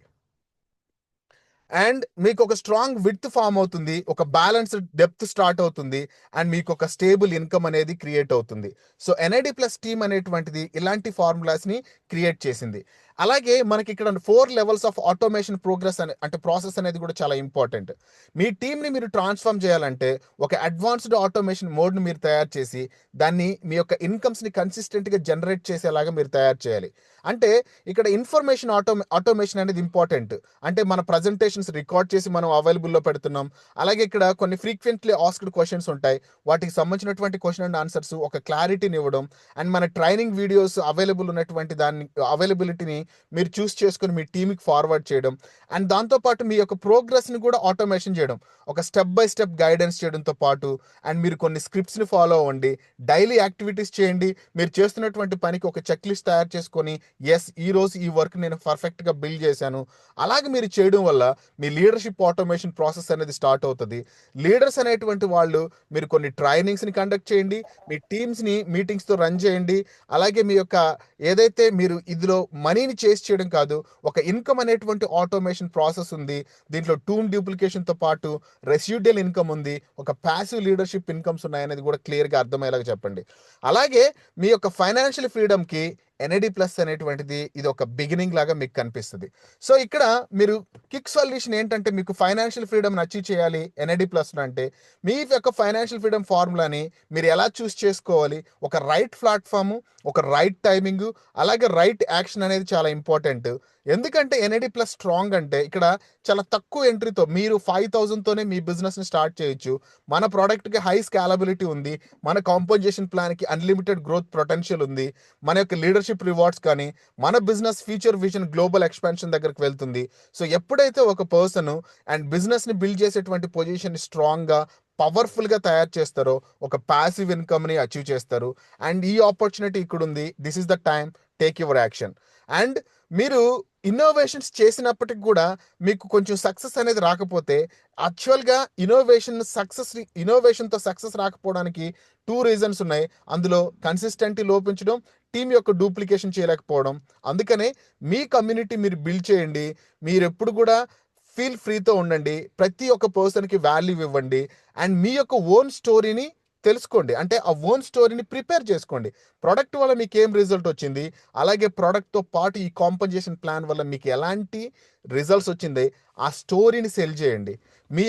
అండ్ మీకు ఒక స్ట్రాంగ్ విడ్త్ ఫామ్ అవుతుంది, ఒక బ్యాలెన్స్డ్ డెప్త్ స్టార్ట్ అవుతుంది అండ్ మీకు ఒక స్టేబుల్ ఇన్కమ్ అనేది క్రియేట్ అవుతుంది. సో ఎన్ఐడి ప్లస్ టీమ్ అనేటువంటిది ఇలాంటి ఫార్ములాస్ని క్రియేట్ చేసింది. అలాగే మనకి ఇక్కడ 4 లెవెల్స్ ఆఫ్ ఆటోమేషన్ ప్రోగ్రెస్ అంటే ప్రాసెస్ అనేది కూడా చాలా ఇంపార్టెంట్. మీ టీమ్‌ని మీరు ట్రాన్స్‌ఫార్మ్ చేయాలంటే ఒక అడ్వాన్స్‌డ్ ఆటోమేషన్ మోడ్‌ని మీరు తయారు చేసి దాన్ని మీ యొక్క ఇన్‌కమ్స్‌ని కన్సిస్టెంట్‌గా జనరేట్ చేసేలాగా మీరు తయారు చేయాలి. అంటే ఇక్కడ ఇన్ఫర్మేషన్ ఆటోమేషన్ అనేది ఇంపార్టెంట్. అంటే మన ప్రజెంటేషన్స్ రికార్డ్ చేసి మనం అవైలబుల్‌లో పెడుతున్నాం. అలాగే ఇక్కడ కొన్ని ఫ్రీక్వెంట్‌లీ ఆస్క్డ్ క్వెషన్స్ ఉంటాయి. వాటికి సంబంధించినటువంటి క్వెషన్ అండ్ ఆన్సర్స్ ఒక క్లారిటీని ఇవ్వడం అండ్ మన ట్రైనింగ్ వీడియోస్ అవైలబుల్ ఉన్నటువంటి దాన్ని అవైలబిలిటీని మీరు చూస్ చేసుకొని మీ టీమ్‌కి ఫార్వర్డ్ చేయడం అండ్ దాంతో పాటు మీ యొక్క ప్రోగ్రెస్‌ని కూడా ఆటోమేషన్ చేయడం. ఒక స్టెప్ బై స్టెప్ గైడెన్స్ చేయడంతో పాటు అండ్ మీరు కొన్ని స్క్రిప్ట్స్‌ని ఫాలో అవ్వండి. డైలీ యాక్టివిటీస్ చేయండి. మీరు చేస్తున్నటువంటి పనికి ఒక చెక్ లిస్ట్ తయారు చేసుకొని ఈరోజు ఈ వర్క్ నేను పర్ఫెక్ట్‌గా బిల్డ్ చేశాను. అలాగే మీరు చేయడం వల్ల మీ లీడర్‌షిప్ ఆటోమేషన్ ప్రాసెస్ అనేది స్టార్ట్ అవుతది. లీడర్స్ అనేటువంటి వాళ్ళు మీరు కొన్ని ట్రైనింగ్స్‌ని కండక్ట్ చేయండి. మీ టీమ్స్‌ని మీటింగ్స్‌తో రన్ చేయండి. అలాగే మీ యొక్క ఏదైతే మీరు ఇందులో మనీని చేసి చేయడం కాదు, ఒక ఇన్కమ్ అనేటువంటి ఆటోమేషన్ ప్రాసెస్ ఉంది. దీంట్లో టూమ్ డూప్లికేషన్‌తో పాటు రెసిడ్యూయల్ ఇన్కమ్ ఉంది. ఒక పాసివ్ లీడర్‌షిప్ ఇన్కమ్స్ ఉన్నాయనేది కూడా క్లియర్‌గా అర్థమయ్యేలాగా చెప్పండి. అలాగే మీ యొక్క ఫైనాన్షియల్ ఫ్రీడమ్‌కి ఎన్ఏడి ప్లస్ అనేటువంటిది ఇది ఒక బిగినింగ్ లాగా మీకు కనిపిస్తది. సో ఇక్కడ మీరు క్విక్ సొల్యూషన్ ఏంటంటే మీకు ఫైనాన్షియల్ ఫ్రీడమ్‌ని అచీవ్ చేయాలి ఎన్ఏడి ప్లస్‌లో అంటే మీ యొక్క ఫైనాన్షియల్ ఫ్రీడమ్ ఫార్ములాని మీరు ఎలా చూస్ చేసుకోవాలి? ఒక రైట్ ప్లాట్‌ఫార్మ్, ఒక రైట్ టైమింగ్, అలాగే రైట్ యాక్షన్ అనేది చాలా ఇంపార్టెంట్. ఎందుకంటే ఎన్ఏడి ప్లస్ స్ట్రాంగ్ అంటే ఇక్కడ చాలా తక్కువ ఎంట్రీతో మీరు 5,000తోనే మీ బిజినెస్‌ని స్టార్ట్ చేయొచ్చు. మన ప్రొడక్ట్‌కి హై స్కేలబిలిటీ ఉంది. మన కాంపోజిషన్ ప్లాన్‌కి అన్‌లిమిటెడ్ గ్రోత్ పొటెన్షియల్ ఉంది. మన యొక్క లీడర్‌షిప్ రివార్డ్స్ కానీ, మన business future vision global expansion దగ్గరికి వెళ్తుంది. సో ఎప్పుడైతే ఒక పర్సన్ అండ్ బిజినెస్‌ని బిల్డ్ చేసేటువంటి పొజిషన్‌ని స్ట్రాంగ్‌గా, పవర్‌ఫుల్‌గా తయారు చేస్తారో, ఒక పాసివ్ ఇన్కమ్‌ని అచీవ్ చేస్తారు. అండ్ ఈ ఆపర్చునిటీ ఇక్కడుంది. This is the time. Take your action. And మీరు ఇన్నోవేషన్స్ చేసినప్పటికి కూడా మీకు కొంచెం సక్సెస్ అనేది రాకపోతే యాక్చువల్‌గా ఇన్నోవేషన్‌తో సక్సెస్ రాకపోవడానికి 2 రీజన్స్ ఉన్నాయి. అందులో కన్సిస్టెంటీ లోపించడం, టీమ్ యొక్క డూప్లికేషన్ చేయలేకపోవడం. అందుకనే మీ కమ్యూనిటీ మీరు బిల్డ్ చేయండి. మీరెప్పుడు కూడా ఫీల్ ఫ్రీతో ఉండండి. ప్రతి ఒక్క పర్సన్‌కి వాల్యూ ఇవ్వండి. అండ్ మీ యొక్క ఓన్ స్టోరీని తెలుసుకోండి. అంటే ఆ ఓన్ స్టోరీని ప్రిపేర్ చేసుకోండి. ప్రొడక్ట్ వల్ల మీకేం రిజల్ట్ వచ్చింది? అలాగే ప్రొడక్ట్‌తో పాటు ఈ కాంపెన్సేషన్ ప్లాన్ వల్ల మీకు ఎలాంటి రిజల్ట్స్ వచ్చింది? ఆ స్టోరీని సెల్ చేయండి. మీ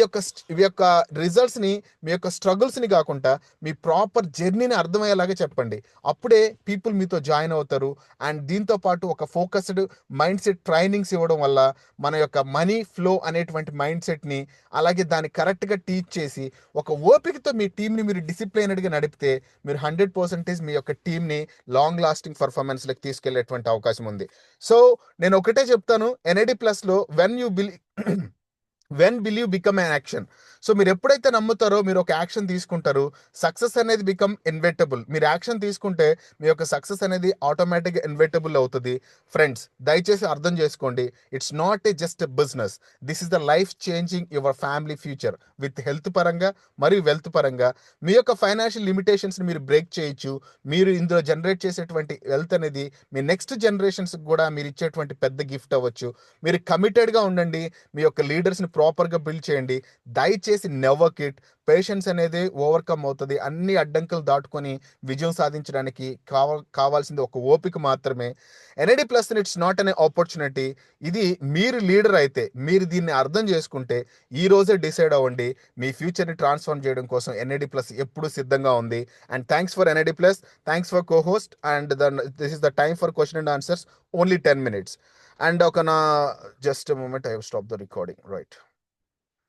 యొక్క రిజల్ట్స్‌ని, మీ యొక్క స్ట్రగుల్స్‌ని కాకుండా మీ ప్రాపర్ జర్నీని అర్థమయ్యేలాగా చెప్పండి. అప్పుడే పీపుల్ మీతో జాయిన్ అవుతారు. అండ్ దీంతో పాటు ఒక ఫోకస్డ్ మైండ్‌సెట్ ట్రైనింగ్స్ ఇవ్వడం వల్ల మన యొక్క మనీ ఫ్లో అనేటువంటి మైండ్‌సెట్‌ని అలాగే దాన్ని కరెక్ట్‌గా టీచ్ చేసి ఒక ఓపికతో మీ టీమ్‌ని మీరు డిసిప్లైన్డ్‌గా నడిపితే మీరు 100% మీ యొక్క టీమ్‌ని లాంగ్ లాస్టింగ్ పర్ఫార్మెన్స్‌లోకి తీసుకెళ్లేటువంటి అవకాశం ఉంది. సో నేను ఒకటే చెప్తాను ఎన్ఏడి ప్లస్‌లో when believe become an action. So మీరు ఎప్పుడైతే నమ్ముతారో మీరు ఒక యాక్షన్ తీసుకుంటారు. సక్సెస్ అనేది బికమ్ ఇన్వెటబుల్. మీరు యాక్షన్ తీసుకుంటే మీ యొక్క సక్సెస్ అనేది ఆటోమేటిక్‌గా ఇన్వెటబుల్ అవుతది. ఫ్రెండ్స్ దయచేసి అర్థం చేసుకోండి. It's not A just business. This is the life changing your family future with health పరంగా మరియు వెల్త్ పరంగా. మీ యొక్క ఫైనాన్షియల్ లిమిటేషన్స్‌ని మీరు బ్రేక్ చేయొచ్చు. మీరు ఇందులో జనరేట్ చేసేటువంటి వెల్త్ అనేది మీ నెక్స్ట్ జనరేషన్స్‌కి కూడా మీరు ఇచ్చేటువంటి పెద్ద గిఫ్ట్ అవ్వచ్చు. మీరు కమిటెడ్‌గా ఉండండి. మీ యొక్క లీడర్స్‌ని ప్రాపర్‌గా బిల్డ్ చేయండి. దయచేసి నెవర్ క్విట్. పేషెన్స్ అనేది ఓవర్‌కమ్ అవుతది. అన్ని అడ్డంకులు దాటుకొని విజయం సాధించడానికి కావాల్సింది ఒక ఓపిక మాత్రమే. NAD plus it's not an opportunity. ఇది మీరు లీడర్ అయితే, మీరు దీన్ని అర్థం చేసుకుంటే ఈ రోజే డిసైడ్ అవ్వండి. మీ ఫ్యూచర్‌ని ట్రాన్స్‌ఫార్మ్ చేయడం కోసం ఎన్ఏడి ప్లస్ ఎప్పుడూ సిద్ధంగా ఉంది. And thanks for NID plus. Thanks for co-host and this is the time for question and answers. Only 10 minutes. And okay, now just a moment, I have stopped the recording. Right.